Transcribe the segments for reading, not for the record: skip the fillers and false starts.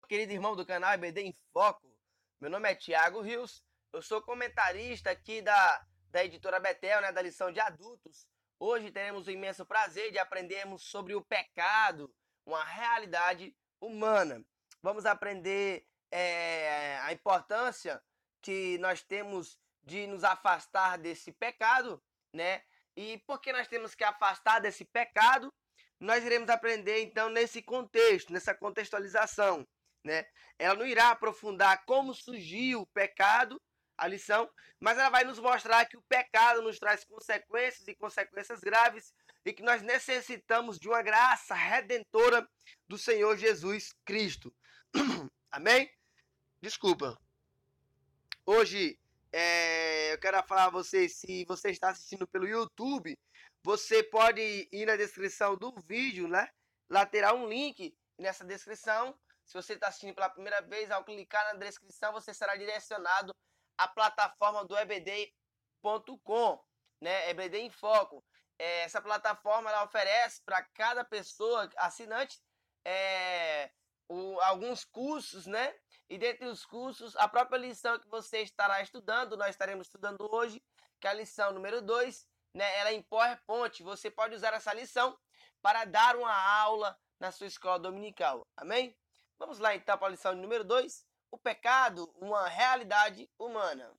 querido irmão do canal EBD em Foco. Meu nome é Thiago Rios, eu sou comentarista aqui da editora Betel, da lição de adultos. Hoje teremos o imenso prazer de aprendermos sobre o pecado, uma realidade humana. Vamos aprender a importância que nós temos de nos afastar desse pecado, né? E por que nós temos que afastar desse pecado? Nós iremos aprender então nesse contexto, nessa contextualização, né? Ela não irá aprofundar como surgiu o pecado, a lição, mas ela vai nos mostrar que o pecado nos traz consequências e consequências graves e que nós necessitamos de uma graça redentora do Senhor Jesus Cristo. Amém? Desculpa. Hoje eu quero falar a vocês, se você está assistindo pelo YouTube, você pode ir na descrição do vídeo, né? Lá terá um link nessa descrição. Se você está assistindo pela primeira vez, ao clicar na descrição, você será direcionado à plataforma do ebd.com, né? EBD em Foco. Essa plataforma ela oferece para cada pessoa assinante alguns cursos, né? E dentre os cursos, a própria lição que você estará estudando, nós estaremos estudando hoje, que é a lição número 2, né? Ela é em PowerPoint. Você pode usar essa lição para dar uma aula na sua escola dominical. Amém? Vamos lá então para a lição número 2. O pecado, uma realidade humana.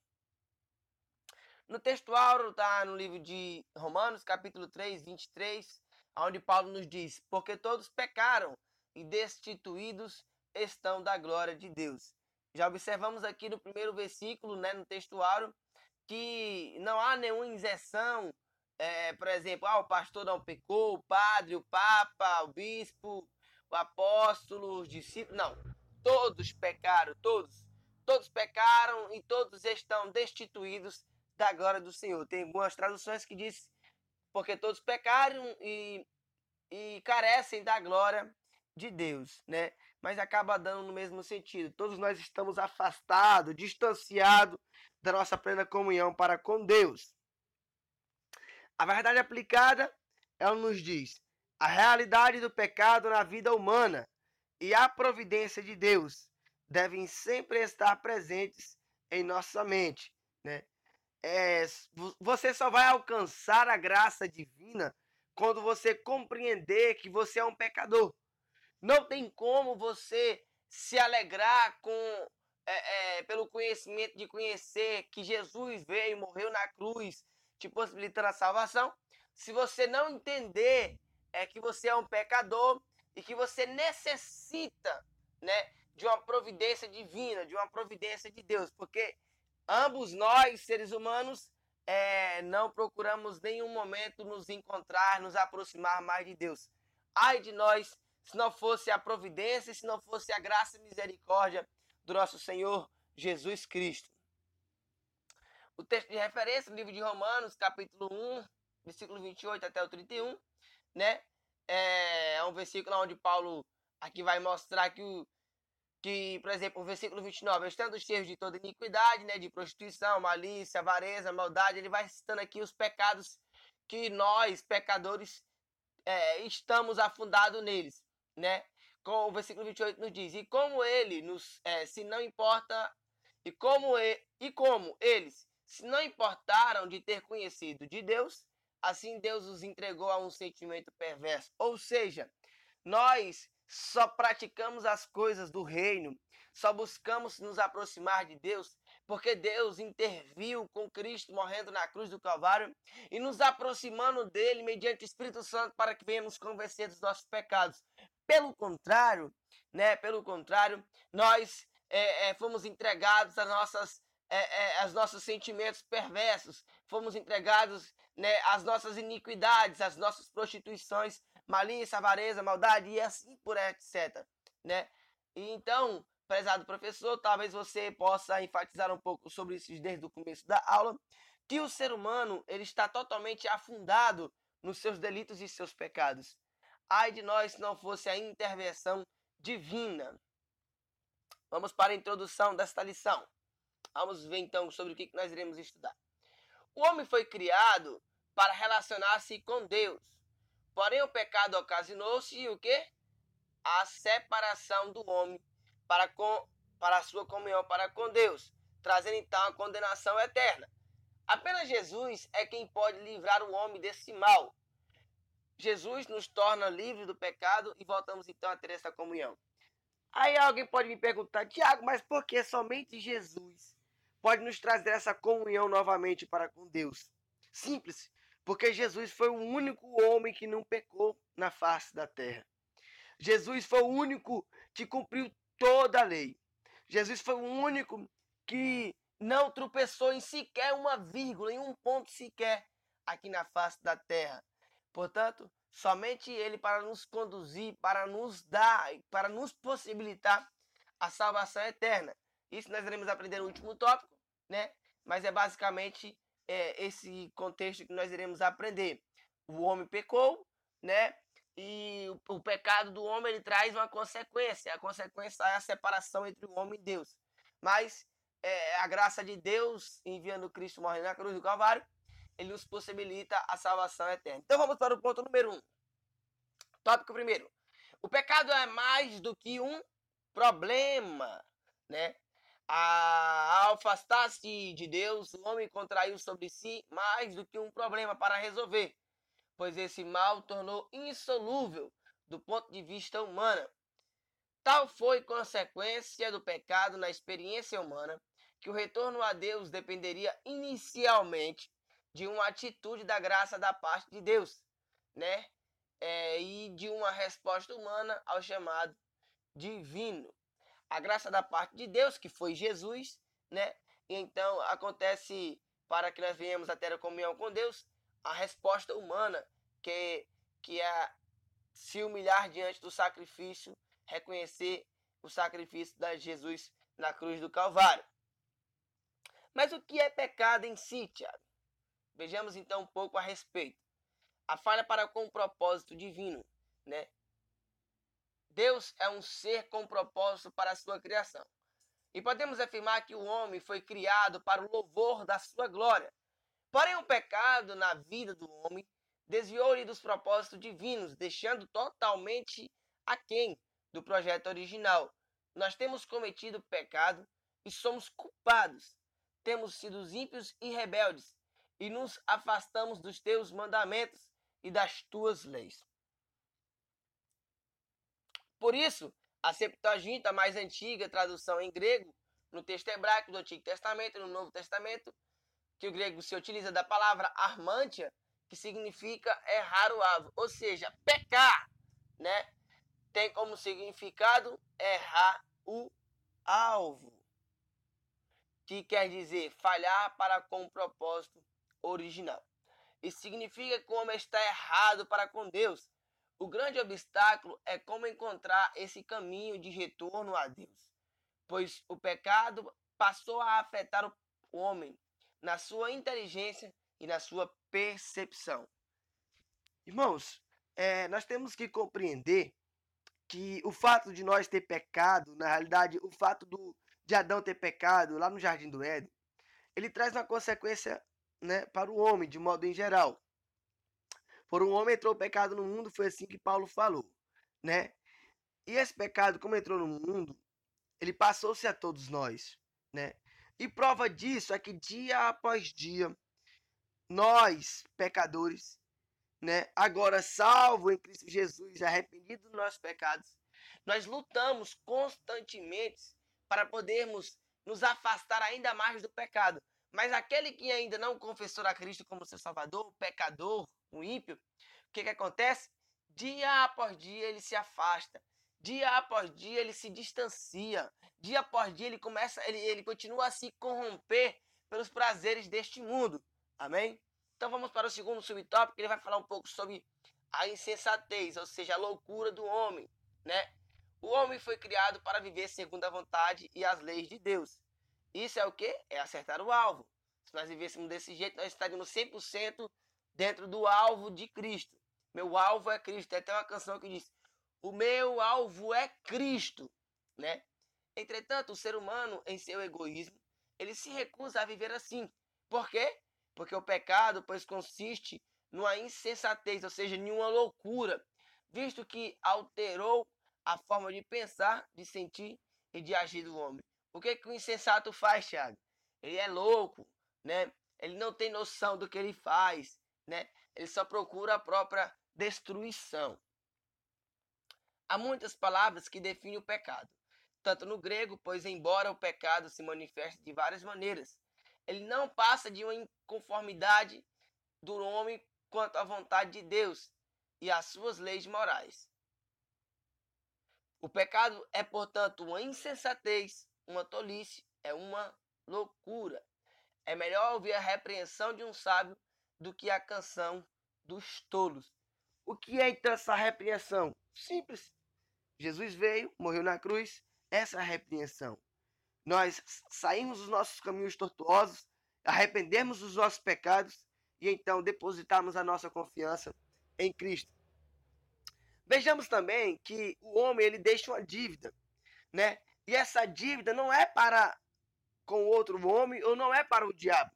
No textual está no livro de Romanos, capítulo 3, 23, onde Paulo nos diz: porque todos pecaram e destituídos estão da glória de Deus. Já observamos aqui no primeiro versículo, né, no textuário, que não há nenhuma isenção, por exemplo, o pastor não pecou, o padre, o papa, o bispo, o apóstolo, os discípulos, não. Todos pecaram, todos pecaram e todos estão destituídos da glória do Senhor. Tem algumas traduções que diz porque todos pecaram e carecem da glória de Deus, né? Mas acaba dando no mesmo sentido. Todos nós estamos afastados, distanciados da nossa plena comunhão para com Deus. A verdade aplicada, ela nos diz a realidade do pecado na vida humana e a providência de Deus devem sempre estar presentes em nossa mente, né? Você só vai alcançar a graça divina quando você compreender que você é um pecador. Não tem como você se alegrar pelo conhecimento de conhecer que Jesus veio e morreu na cruz, te possibilitando a salvação, se você não entender que você é um pecador e que você necessita, né, de uma providência divina, de uma providência de Deus, porque ambos nós, seres humanos, não procuramos em nenhum momento nos encontrar, nos aproximar mais de Deus. Ai de nós, se não fosse a providência, se não fosse a graça e misericórdia do nosso Senhor Jesus Cristo. O texto de referência, no livro de Romanos, capítulo 1, versículo 28 até o 31, né? É um versículo onde Paulo aqui vai mostrar que, por exemplo, o versículo 29, estando cheios de toda iniquidade, né, de prostituição, malícia, avareza, maldade, ele vai citando aqui os pecados que nós, pecadores, estamos afundados neles, né? Com o versículo 28 nos diz: e como ele se não importa, e como eles se não importaram de ter conhecido de Deus, assim Deus os entregou a um sentimento perverso. Ou seja, nós só praticamos as coisas do reino, só buscamos nos aproximar de Deus, porque Deus interviu com Cristo morrendo na cruz do Calvário e nos aproximando dele mediante o Espírito Santo para que venha nos convencer dos nossos pecados. Pelo contrário, nós fomos entregados aos nossos sentimentos perversos, fomos entregados, né, às nossas iniquidades, às nossas prostituições, malícia, avareza, maldade e assim por etc, né? E então, prezado professor, talvez você possa enfatizar um pouco sobre isso desde o começo da aula, que o ser humano ele está totalmente afundado nos seus delitos e seus pecados. Ai de nós se não fosse a intervenção divina. Vamos para a introdução desta lição. Vamos ver então sobre o que nós iremos estudar. O homem foi criado para relacionar-se com Deus. Porém, o pecado ocasionou-se o quê? A separação do homem para a sua comunhão para com Deus, trazendo então a condenação eterna. Apenas Jesus é quem pode livrar o homem desse mal. Jesus nos torna livres do pecado e voltamos então a ter essa comunhão. Aí alguém pode me perguntar, Tiago, mas por que somente Jesus pode nos trazer essa comunhão novamente para com Deus? Simples, porque Jesus foi o único homem que não pecou na face da terra. Jesus foi o único que cumpriu toda a lei. Jesus foi o único que não tropeçou em sequer uma vírgula, em um ponto sequer aqui na face da terra. Portanto, somente Ele para nos conduzir, para nos dar, para nos possibilitar a salvação eterna. Isso nós iremos aprender no último tópico, né? Mas é basicamente esse contexto que nós iremos aprender. O homem pecou, né? E o pecado do homem ele traz uma consequência. A consequência é a separação entre o homem e Deus. Mas a graça de Deus, enviando Cristo morrer na cruz do Calvário, ele nos possibilita a salvação eterna. Então vamos para o ponto número 1. Tópico primeiro. O pecado é mais do que um problema, né? Ao afastar-se de Deus, o homem contraiu sobre si mais do que um problema para resolver, pois esse mal tornou insolúvel do ponto de vista humano. Tal foi consequência do pecado na experiência humana, que o retorno a Deus dependeria inicialmente de uma atitude da graça da parte de Deus, né? E de uma resposta humana ao chamado divino. A graça da parte de Deus, que foi Jesus, né? E então acontece para que nós venhamos a ter a comunhão com Deus, a resposta humana, que é se humilhar diante do sacrifício, reconhecer o sacrifício de Jesus na cruz do Calvário. Mas o que é pecado em si, Tiago? Vejamos então um pouco a respeito. A falha para com o propósito divino, né? Deus é um ser com propósito para a sua criação. E podemos afirmar que o homem foi criado para o louvor da sua glória. Porém, o pecado na vida do homem desviou-lhe dos propósitos divinos, deixando totalmente aquém do projeto original. Nós temos cometido pecado e somos culpados. Temos sido ímpios e rebeldes e nos afastamos dos teus mandamentos e das tuas leis. Por isso, a Septuaginta, mais antiga tradução em grego, no texto hebraico do Antigo Testamento e no Novo Testamento, que o grego se utiliza da palavra armantia, que significa errar o alvo, ou seja, pecar, né? Tem como significado errar o alvo, que quer dizer falhar para com o propósito original. Isso significa que o homem está errado para com Deus. O grande obstáculo é como encontrar esse caminho de retorno a Deus, pois o pecado passou a afetar o homem na sua inteligência e na sua percepção. Irmãos, nós temos que compreender que o fato de nós ter pecado, na realidade, o fato de Adão ter pecado lá no Jardim do Éden, ele traz uma consequência, né, para o homem, de modo em geral. Por um homem entrou o pecado no mundo, foi assim que Paulo falou, né? E esse pecado, como entrou no mundo, ele passou-se a todos nós, né? E prova disso é que dia após dia, nós, pecadores, né, agora salvo em Cristo Jesus, arrependidos dos nossos pecados, nós lutamos constantemente para podermos nos afastar ainda mais do pecado. Mas aquele que ainda não confessou a Cristo como seu Salvador, o pecador, o ímpio, o que acontece? Dia após dia ele se afasta. Dia após dia ele se distancia. Dia após dia ele continua a se corromper pelos prazeres deste mundo. Amém? Então vamos para o segundo subtópico, que ele vai falar um pouco sobre a insensatez, ou seja, a loucura do homem, né? O homem foi criado para viver segundo a vontade e as leis de Deus. Isso é o quê? É acertar o alvo. Se nós vivêssemos desse jeito, nós estaríamos 100% dentro do alvo de Cristo. Meu alvo é Cristo. Tem até uma canção que diz: o meu alvo é Cristo, né? Entretanto, o ser humano, em seu egoísmo, ele se recusa a viver assim. Por quê? Porque o pecado, pois, consiste numa insensatez, ou seja, em uma loucura, visto que alterou a forma de pensar, de sentir e de agir do homem. O que o insensato faz, Thiago? Ele é louco, né? Ele não tem noção do que ele faz, né? Ele só procura a própria destruição. Há muitas palavras que definem o pecado, tanto no grego, pois embora o pecado se manifeste de várias maneiras, ele não passa de uma inconformidade do homem quanto à vontade de Deus e às suas leis morais. O pecado é, portanto, uma insensatez, uma tolice, é uma loucura. É melhor ouvir a repreensão de um sábio do que a canção dos tolos. O que é então essa repreensão? Simples. Jesus veio, morreu na cruz, essa é a repreensão. Nós saímos dos nossos caminhos tortuosos, arrependemos dos nossos pecados e então depositarmos a nossa confiança em Cristo. Vejamos também que o homem ele deixa uma dívida, né? E essa dívida não é para com outro homem ou não é para o diabo.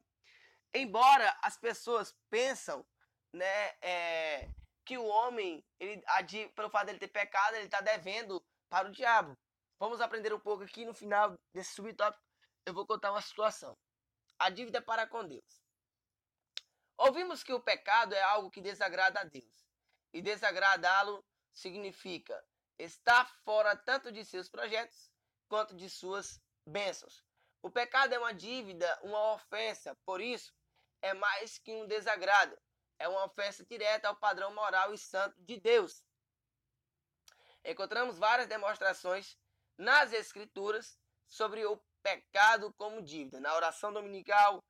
Embora as pessoas pensam, né, que o homem, pelo fato de ele ter pecado, ele está devendo para o diabo. Vamos aprender um pouco aqui no final desse subtópico. Eu vou contar uma situação. A dívida é para com Deus. Ouvimos que o pecado é algo que desagrada a Deus. E desagradá-lo significa estar fora tanto de seus projetos quanto de suas bênçãos. O pecado é uma dívida, uma ofensa, por isso é mais que um desagrado. É uma ofensa direta ao padrão moral e santo de Deus. Encontramos várias demonstrações nas Escrituras sobre o pecado como dívida. Na oração dominical,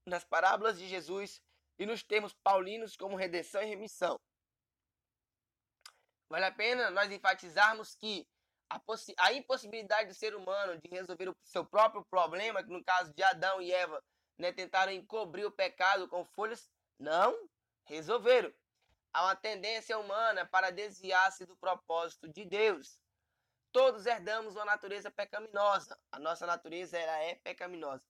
nas parábolas de Jesus e nos termos paulinos como redenção e remissão. Vale a pena nós enfatizarmos que a impossibilidade do ser humano de resolver o seu próprio problema, que no caso de Adão e Eva, né, tentaram encobrir o pecado com folhas, não resolveram. Há uma tendência humana para desviar-se do propósito de Deus. Todos herdamos uma natureza pecaminosa. A nossa natureza ela é pecaminosa.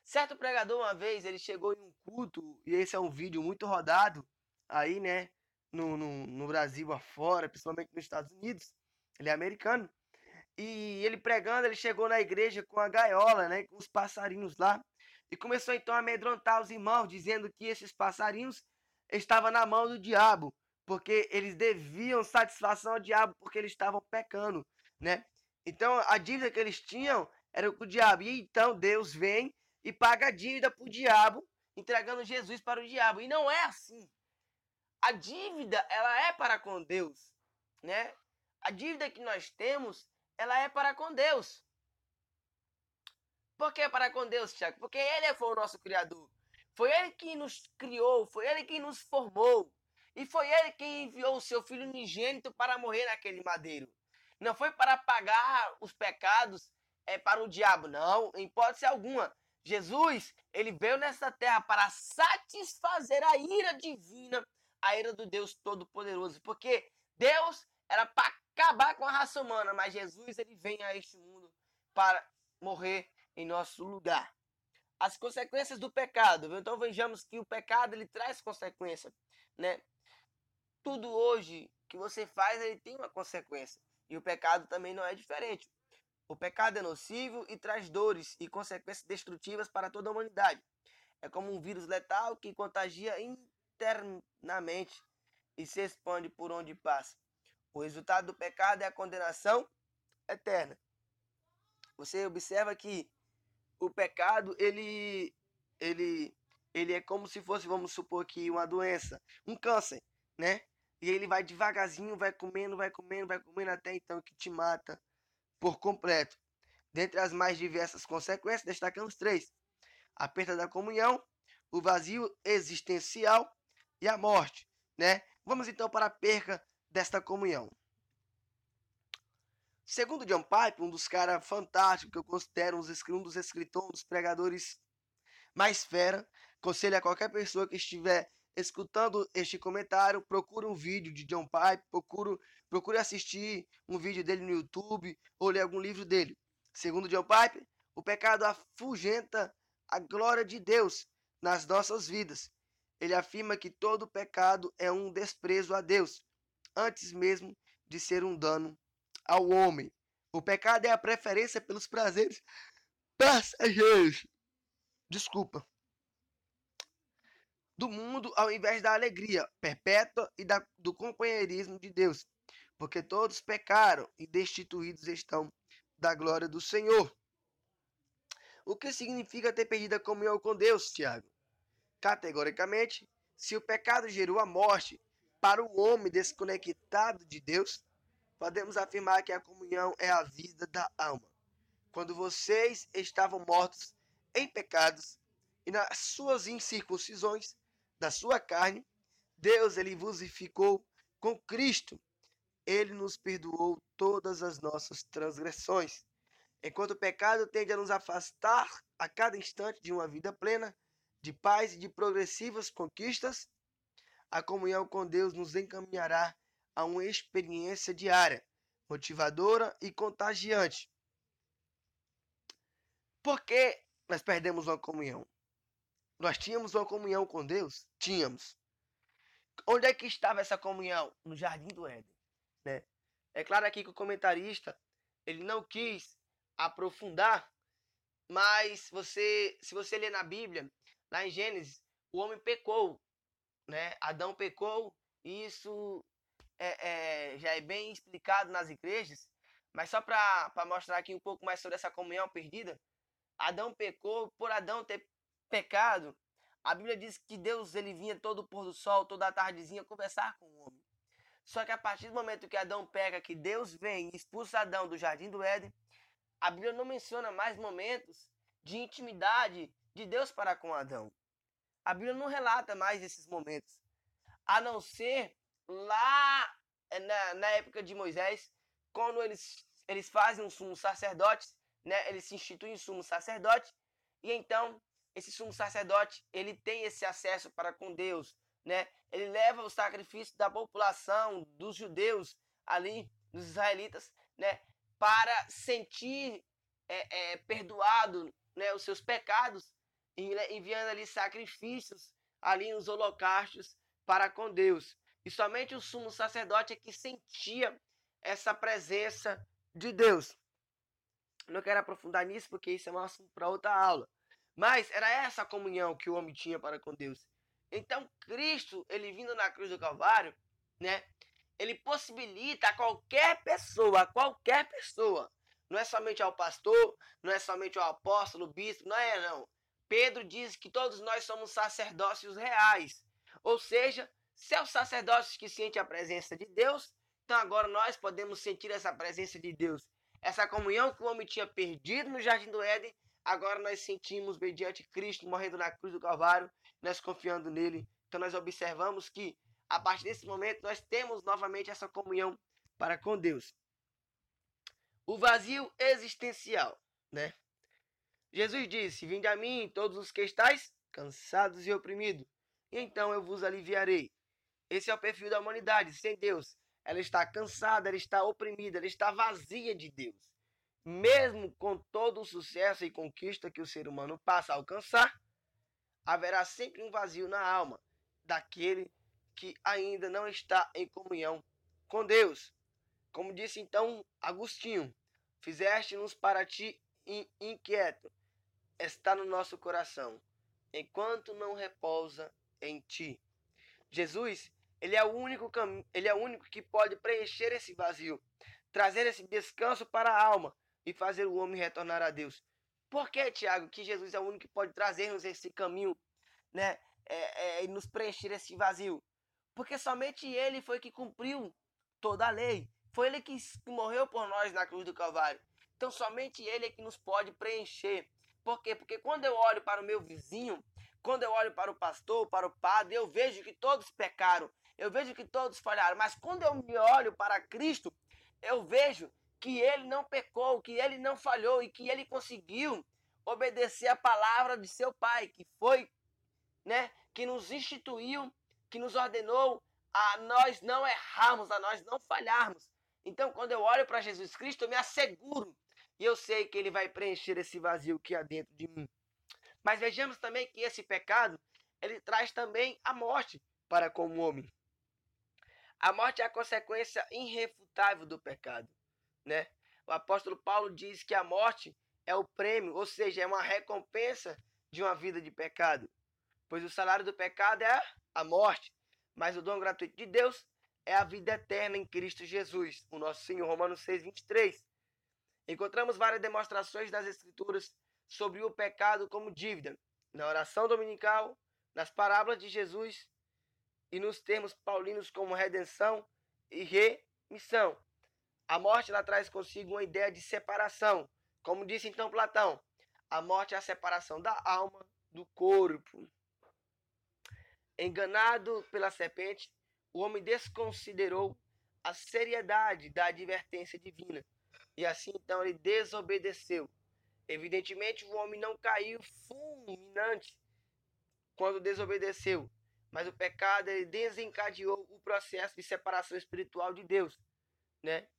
Certo pregador, uma vez, ele chegou em um culto, e esse é um vídeo muito rodado aí, né, no Brasil afora, principalmente nos Estados Unidos. Ele é americano. E ele pregando, ele chegou na igreja com a gaiola, né, com os passarinhos lá. E começou então a amedrontar os irmãos, dizendo que esses passarinhos estavam na mão do diabo, porque eles deviam satisfação ao diabo, porque eles estavam pecando, né? Então a dívida que eles tinham era com o diabo. E então Deus vem e paga a dívida para o diabo, entregando Jesus para o diabo. E não é assim. A dívida, ela é para com Deus, né? A dívida que nós temos, ela é para com Deus. Por que para com Deus, Tiago? Porque Ele foi o nosso Criador. Foi Ele que nos criou, foi Ele que nos formou. E foi Ele quem enviou o seu Filho unigênito para morrer naquele madeiro. Não foi para pagar os pecados para o diabo, não, em hipótese alguma. Jesus, Ele veio nessa terra para satisfazer a ira divina, a ira do Deus Todo-Poderoso. Porque Deus era para acabar com a raça humana, mas Jesus, Ele vem a este mundo para morrer em nosso lugar. As consequências do pecado. Então vejamos que o pecado ele traz consequência, né? Tudo hoje que você faz ele tem uma consequência e o pecado também não é diferente. O pecado é nocivo e traz dores e consequências destrutivas para toda a humanidade. É como um vírus letal que contagia internamente e se expande por onde passa. O resultado do pecado é a condenação eterna. Você observa que o pecado, ele é como se fosse, vamos supor aqui, uma doença, um câncer, né? E ele vai devagarzinho, vai comendo, até então que te mata por completo. Dentre as mais diversas consequências, destacamos 3. A perda da comunhão, o vazio existencial e a morte, né? Vamos então para a perca desta comunhão. Segundo John Piper, um dos caras fantásticos que eu considero um dos escritores, um dos pregadores mais fera, aconselho a qualquer pessoa que estiver escutando este comentário, procure um vídeo de John Piper, procure assistir um vídeo dele no YouTube ou ler algum livro dele. Segundo John Piper, o pecado afugenta a glória de Deus nas nossas vidas. Ele afirma que todo pecado é um desprezo a Deus, antes mesmo de ser um dano ao homem. O pecado é a preferência pelos prazeres passageiros. Desculpa. Do mundo ao invés da alegria perpétua e do companheirismo de Deus. Porque todos pecaram e destituídos estão da glória do Senhor. O que significa ter perdido a comunhão com Deus, Tiago? Categoricamente, se o pecado gerou a morte para o homem desconectado de Deus, podemos afirmar que a comunhão é a vida da alma. Quando vocês estavam mortos em pecados e nas suas incircuncisões da sua carne, Deus ele vos vivificou com Cristo. Ele nos perdoou todas as nossas transgressões. Enquanto o pecado tende a nos afastar a cada instante de uma vida plena, de paz e de progressivas conquistas, a comunhão com Deus nos encaminhará a uma experiência diária, motivadora e contagiante. Por que nós perdemos uma comunhão? Nós tínhamos uma comunhão com Deus? Tínhamos. Onde é que estava essa comunhão? No Jardim do Éden, né? É claro aqui que o comentarista ele não quis aprofundar, mas se você ler na Bíblia, lá em Gênesis, o homem pecou, né? Adão pecou, e isso já é bem explicado nas igrejas, mas só para mostrar aqui um pouco mais sobre essa comunhão perdida, Adão pecou, por Adão ter pecado, a Bíblia diz que Deus ele vinha todo pôr do sol, toda a tardezinha conversar com o homem. Só que a partir do momento que Adão peca, que Deus vem e expulsa Adão do Jardim do Éden, a Bíblia não menciona mais momentos de intimidade de Deus para com Adão. A Bíblia não relata mais esses momentos, a não ser lá na época de Moisés, quando eles fazem um sumo sacerdote, né? Eles se instituem um sumo sacerdote, e então esse sumo sacerdote ele tem esse acesso para com Deus, né? Ele leva o sacrifício da população, dos judeus ali, dos israelitas, né? Para sentir perdoado, né, os seus pecados, enviando ali sacrifícios, ali nos holocaustos para com Deus. E somente o sumo sacerdote é que sentia essa presença de Deus. Não quero aprofundar nisso porque isso é um assunto para outra aula. Mas era essa a comunhão que o homem tinha para com Deus. Então Cristo, ele vindo na cruz do Calvário, né? Ele possibilita a qualquer pessoa, não é somente ao pastor, não é somente ao apóstolo, bispo, não. Pedro diz que todos nós somos sacerdócios reais. Ou seja, se é o sacerdócio que sente a presença de Deus, então agora nós podemos sentir essa presença de Deus. Essa comunhão que o homem tinha perdido no Jardim do Éden, agora nós sentimos mediante Cristo morrendo na cruz do Calvário, nós confiando nele. Então nós observamos que a partir desse momento nós temos novamente essa comunhão para com Deus. O vazio existencial, né? Jesus disse: vinde a mim todos os que estáis cansados e oprimidos, e então eu vos aliviarei. Esse é o perfil da humanidade sem Deus. Ela está cansada, ela está oprimida, ela está vazia de Deus. Mesmo com todo o sucesso e conquista que o ser humano passa a alcançar, haverá sempre um vazio na alma daquele que ainda não está em comunhão com Deus. Como disse então Agostinho, fizeste-nos para ti inquieto, está no nosso coração, enquanto não repousa em ti. Jesus, ele é o único que pode preencher esse vazio, trazer esse descanso para a alma e fazer o homem retornar a Deus. Por que, Tiago, que Jesus é o único que pode trazer-nos esse caminho, né, e nos preencher esse vazio? Porque somente ele foi que cumpriu toda a lei. Foi ele que morreu por nós na cruz do Calvário. Então somente ele é que nos pode preencher. Por quê? Porque quando eu olho para o meu vizinho, quando eu olho para o pastor, para o padre, eu vejo que todos pecaram. Eu vejo que todos falharam. Mas quando eu me olho para Cristo, eu vejo que ele não pecou, que ele não falhou e que ele conseguiu obedecer a palavra de seu Pai, que foi, né, que nos instituiu, que nos ordenou a nós não errarmos, a nós não falharmos. Então, quando eu olho para Jesus Cristo, eu me asseguro e eu sei que ele vai preencher esse vazio que há dentro de mim. Mas vejamos também que esse pecado, ele traz também a morte para com o homem. A morte é a consequência irrefutável do pecado, né? o apóstolo Paulo diz que a morte é o prêmio, ou seja, é uma recompensa de uma vida de pecado. Pois o salário do pecado é a morte, mas o dom gratuito de Deus é a vida eterna em Cristo Jesus, o nosso Senhor. Romanos 6, 23. Encontramos várias demonstrações das Escrituras sobre o pecado como dívida, na oração dominical, nas parábolas de Jesus e nos termos paulinos como redenção e remissão. A morte ela traz consigo uma ideia de separação. Como disse então Platão, a morte é a separação da alma do corpo. Enganado pela serpente, o homem desconsiderou a seriedade da advertência divina e assim então ele desobedeceu. Evidentemente, o homem não caiu fulminante quando desobedeceu, mas o pecado ele desencadeou o processo de separação espiritual de Deus, né?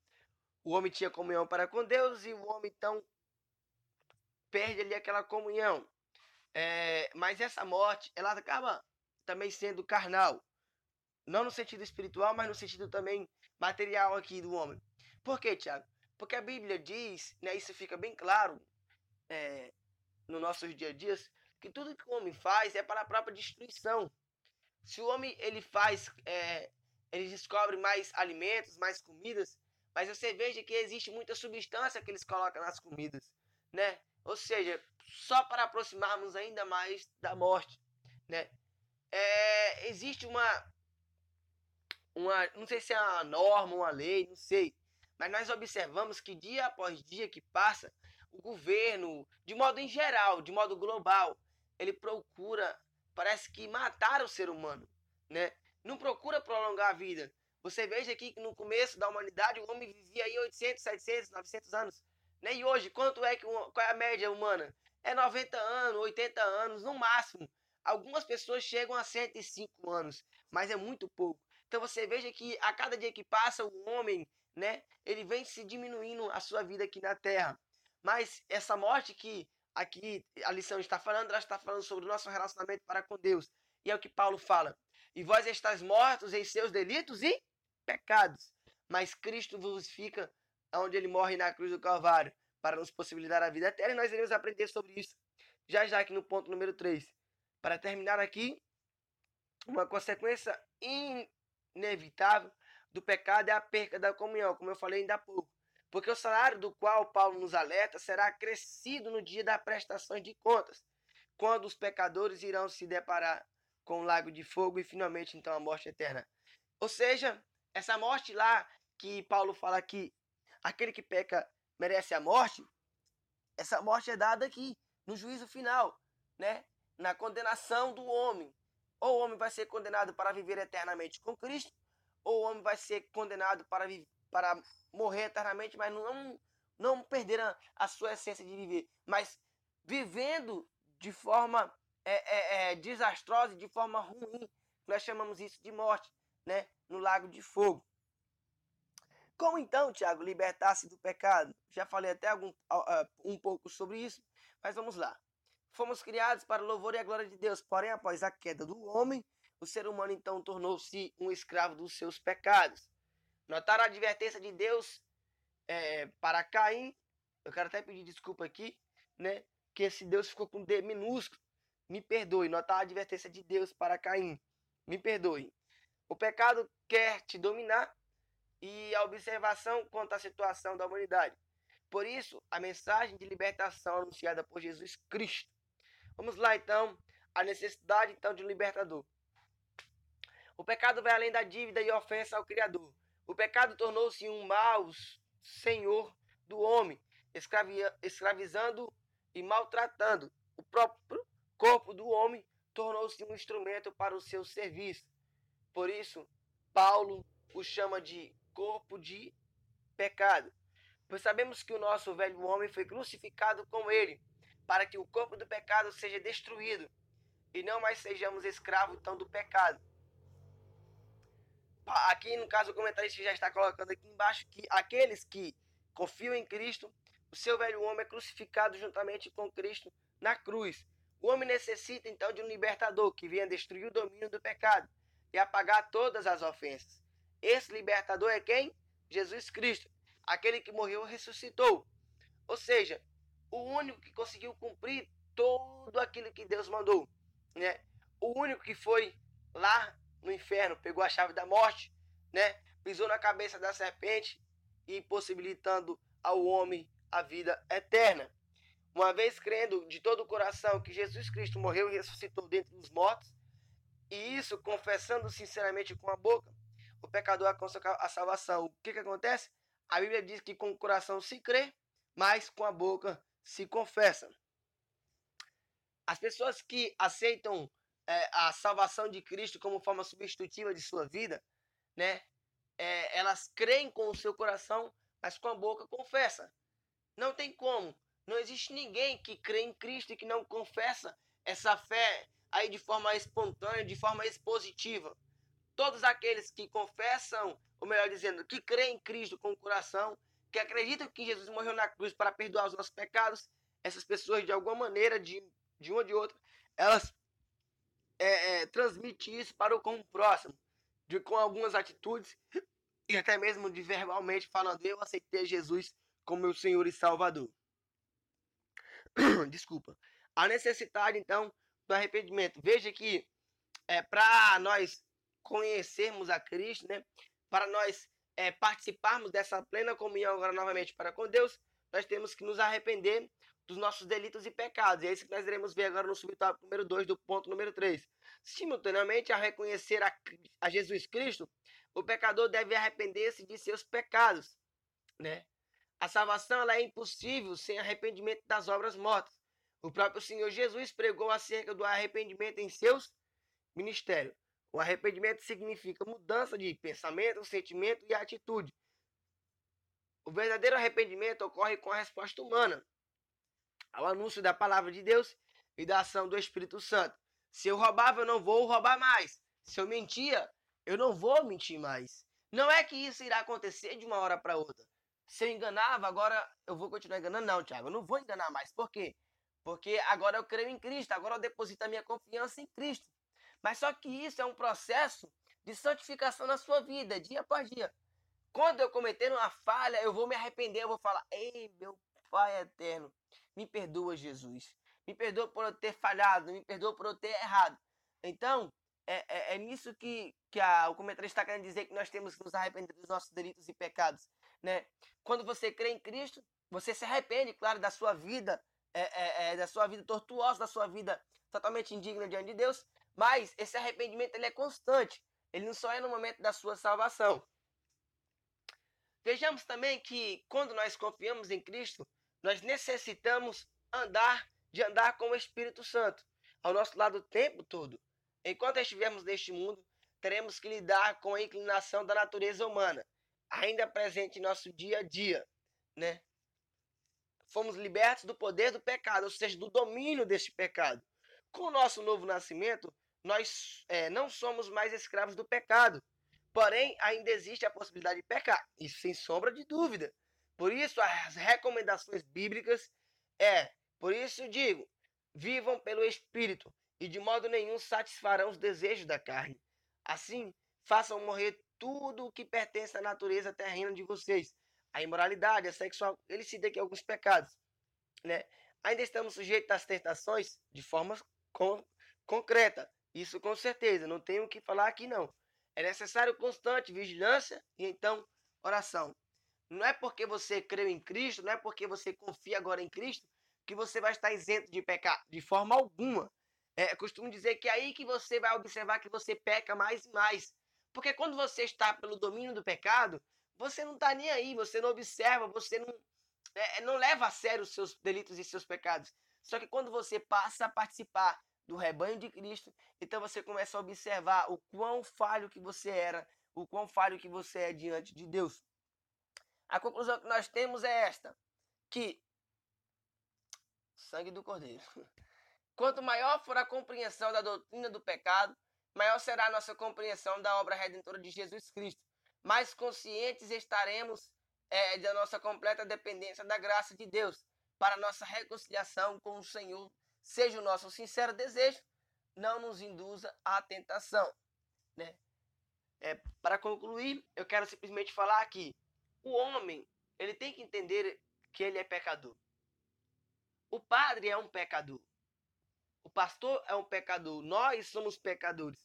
O homem tinha comunhão para com Deus e o homem então perde ali aquela comunhão. Mas essa morte, ela acaba também sendo carnal. Não no sentido espiritual, mas no sentido também material aqui do homem. Por quê, Tiago? Porque a Bíblia diz, né, isso fica bem claro nos nossos dia a dias, que tudo que o homem faz é para a própria destruição. Se o homem ele ele descobre mais alimentos, mais comidas, mas você veja que existe muita substância que eles colocam nas comidas, né? Ou seja, só para aproximarmos ainda mais da morte, né? Existe não sei se é uma norma, uma lei, não sei, mas nós observamos que dia após dia que passa, o governo, de modo em geral, de modo global, ele procura, parece que matar o ser humano, né? Não procura prolongar a vida. Você veja aqui que no começo da humanidade o homem vivia aí 800, 700, 900 anos, né? E hoje, qual é a média humana? É 90 anos, 80 anos, no máximo. Algumas pessoas chegam a 105 anos, mas é muito pouco. Então você veja que a cada dia que passa o homem, né, ele vem se diminuindo a sua vida aqui na Terra. Mas essa morte que aqui a lição está falando, ela está falando sobre o nosso relacionamento para com Deus. E é o que Paulo fala. E vós estáis mortos em seus delitos e pecados. Mas Cristo vos fica onde ele morre na cruz do Calvário, para nos possibilitar a vida eterna. E nós iremos aprender sobre isso já aqui no ponto número 3. Para terminar aqui, uma consequência inevitável do pecado é a perca da comunhão, como eu falei ainda há pouco. Porque o salário do qual Paulo nos alerta será acrescido no dia da prestação de contas, quando os pecadores irão se deparar com o lago de fogo e finalmente então a morte eterna. Ou seja, essa morte lá que Paulo fala que aquele que peca merece a morte, essa morte é dada aqui no juízo final, né? Na condenação do homem. Ou o homem vai ser condenado para viver eternamente com Cristo, ou o homem vai ser condenado para morrer eternamente, mas não perder a sua essência de viver, mas vivendo de forma desastrosa, de forma ruim. Nós chamamos isso de morte, né? No lago de fogo. Como então, Tiago, libertar-se do pecado? Já falei até um pouco sobre isso, mas vamos lá. Fomos criados para o louvor e a glória de Deus, porém, após a queda do homem, o ser humano então tornou-se um escravo dos seus pecados. Notaram a advertência de Deus para Caim? Eu quero até pedir desculpa aqui, né? Que esse Deus ficou com D minúsculo. Me perdoe. Notar a advertência de Deus para Caim. Me perdoe. O pecado quer te dominar e a observação quanto à situação da humanidade. Por isso, a mensagem de libertação anunciada por Jesus Cristo. Vamos lá, então, a necessidade, então, de um libertador. O pecado vai além da dívida e ofensa ao Criador. O pecado tornou-se um mau senhor do homem, escravizando e maltratando. O próprio corpo do homem tornou-se um instrumento para o seu serviço. Por isso, Paulo o chama de corpo de pecado. Pois sabemos que o nosso velho homem foi crucificado com ele, para que o corpo do pecado seja destruído, e não mais sejamos escravos então do pecado. Aqui no caso o comentarista já está colocando aqui embaixo que aqueles que confiam em Cristo, o seu velho homem é crucificado juntamente com Cristo na cruz. O homem necessita então de um libertador que venha destruir o domínio do pecado e apagar todas as ofensas. Esse libertador é quem? Jesus Cristo. aquele que morreu ressuscitou. Ou seja, o único que conseguiu cumprir tudo aquilo que Deus mandou, né? O único que foi lá no inferno, pegou a chave da morte, né? Pisou na cabeça da serpente e possibilitando ao homem a vida eterna. Uma vez crendo de todo o coração que Jesus Cristo morreu e ressuscitou dentre os mortos, e isso confessando sinceramente com a boca, o pecador alcança a salvação. O que acontece? A Bíblia diz que com o coração se crê, mas com a boca se confessa. As pessoas que aceitam a salvação de Cristo como forma substitutiva de sua vida, né? Elas creem com o seu coração, mas com a boca confessa. Não tem como. Não existe ninguém que crê em Cristo e que não confessa essa fé aí de forma espontânea, de forma expositiva. Todos aqueles que confessam, ou melhor dizendo, que creem em Cristo com o coração, que acreditam que Jesus morreu na cruz para perdoar os nossos pecados, essas pessoas, de alguma maneira, de uma ou de outra, elas transmitem isso para o próximo, com algumas atitudes, e até mesmo de verbalmente falando: eu aceitei Jesus como meu Senhor e Salvador. Desculpa. A necessidade, então, do arrependimento. Veja que para nós conhecermos a Cristo, né? Para nós participarmos dessa plena comunhão agora novamente para com Deus, nós temos que nos arrepender dos nossos delitos e pecados. E é isso que nós iremos ver agora no subtópico número 2 do ponto número 3. Simultaneamente, a reconhecer a Jesus Cristo, o pecador deve arrepender-se de seus pecados, né? A salvação ela é impossível sem arrependimento das obras mortas. O próprio Senhor Jesus pregou acerca do arrependimento em seus ministérios. O arrependimento significa mudança de pensamento, sentimento e atitude. O verdadeiro arrependimento ocorre com a resposta humana ao anúncio da palavra de Deus e da ação do Espírito Santo. Se eu roubava, eu não vou roubar mais. Se eu mentia, eu não vou mentir mais. Não é que isso irá acontecer de uma hora para outra. Se eu enganava, agora eu vou continuar enganando. Não, Tiago, eu não vou enganar mais. Por quê? Porque agora eu creio em Cristo, agora eu deposito a minha confiança em Cristo. Mas só que isso é um processo de santificação na sua vida, dia após dia. Quando eu cometer uma falha, eu vou me arrepender, eu vou falar: ei, meu Pai eterno, me perdoa, Jesus. Me perdoa por eu ter falhado, me perdoa por eu ter errado. Então, é nisso que o comentarista está querendo dizer, que nós temos que nos arrepender dos nossos delitos e pecados, né? Quando você crê em Cristo, você se arrepende, claro, da sua vida, da sua vida tortuosa, da sua vida totalmente indigna diante de Deus, mas esse arrependimento ele é constante. Ele não só é no momento da sua salvação. Vejamos também que quando nós confiamos em Cristo, nós necessitamos andar com o Espírito Santo ao nosso lado o tempo todo. Enquanto estivermos neste mundo, teremos que lidar com a inclinação da natureza humana, ainda presente em nosso dia a dia, né? Fomos libertos do poder do pecado, ou seja, do domínio deste pecado. Com o nosso novo nascimento, nós não somos mais escravos do pecado. Porém, ainda existe a possibilidade de pecar. Isso sem sombra de dúvida. Por isso, as recomendações bíblicas por isso digo, vivam pelo Espírito e de modo nenhum satisfarão os desejos da carne. Assim, façam morrer tudo o que pertence à natureza terrena de vocês. A imoralidade, a sexual, ele cita aqui alguns pecados, né? Ainda estamos sujeitos às tentações de forma concreta. Isso com certeza, não tenho o que falar aqui não. É necessário constante vigilância e então oração. Não é porque você creu em Cristo, não é porque você confia agora em Cristo, que você vai estar isento de pecar, de forma alguma. Costumo dizer que é aí que você vai observar que você peca mais e mais. Porque quando você está pelo domínio do pecado, você não está nem aí, você não observa, você não leva a sério os seus delitos e seus pecados. Só que quando você passa a participar do rebanho de Cristo, então você começa a observar o quão falho que você era, o quão falho que você é diante de Deus. A conclusão que nós temos é esta, que sangue do Cordeiro. Quanto maior for a compreensão da doutrina do pecado, maior será a nossa compreensão da obra redentora de Jesus Cristo. Mais conscientes estaremos da nossa completa dependência da graça de Deus para nossa reconciliação com o Senhor. Seja o nosso sincero desejo, não nos induza à tentação, né? Para concluir, eu quero simplesmente falar que o homem, ele tem que entender que ele é pecador. O padre é um pecador. O pastor é um pecador. Nós somos pecadores.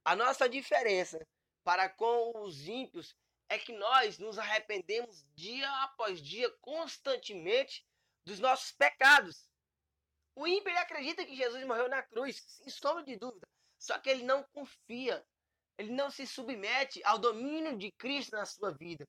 A nossa diferença para com os ímpios é que nós nos arrependemos dia após dia, constantemente, dos nossos pecados. O ímpio ele acredita que Jesus morreu na cruz, sem sombra de dúvida. Só que ele não confia. Ele não se submete ao domínio de Cristo na sua vida.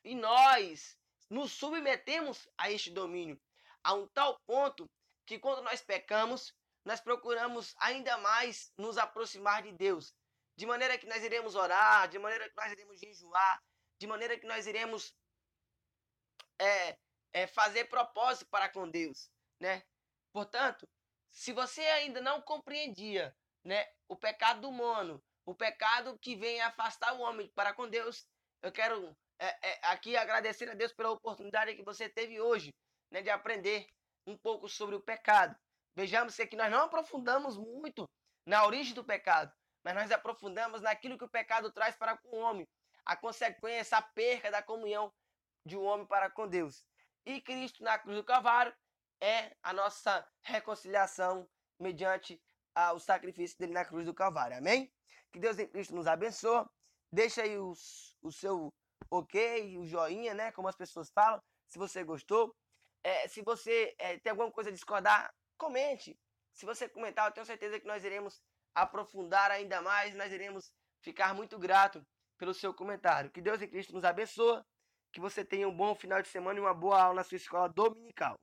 E nós nos submetemos a este domínio, a um tal ponto que quando nós pecamos, nós procuramos ainda mais nos aproximar de Deus. De maneira que nós iremos orar, de maneira que nós iremos jejuar, de maneira que nós iremos fazer propósito para com Deus, né? Portanto, se você ainda não compreendia, né, o pecado humano, o pecado que vem afastar o homem para com Deus, eu quero aqui agradecer a Deus pela oportunidade que você teve hoje, né, de aprender um pouco sobre o pecado. Vejamos que aqui nós não aprofundamos muito na origem do pecado, mas nós aprofundamos naquilo que o pecado traz para com o homem, a consequência, a perca da comunhão de um homem para com Deus. E Cristo na cruz do Calvário é a nossa reconciliação mediante o sacrifício dele na cruz do Calvário. Amém? Que Deus em Cristo nos abençoe. Deixa aí o seu ok, o joinha, né? Como as pessoas falam, se você gostou. Se você tem alguma coisa a discordar, comente. Se você comentar, eu tenho certeza que nós iremos aprofundar ainda mais, nós iremos ficar muito grato pelo seu comentário. Que Deus em Cristo nos abençoe, que você tenha um bom final de semana e uma boa aula na sua escola dominical.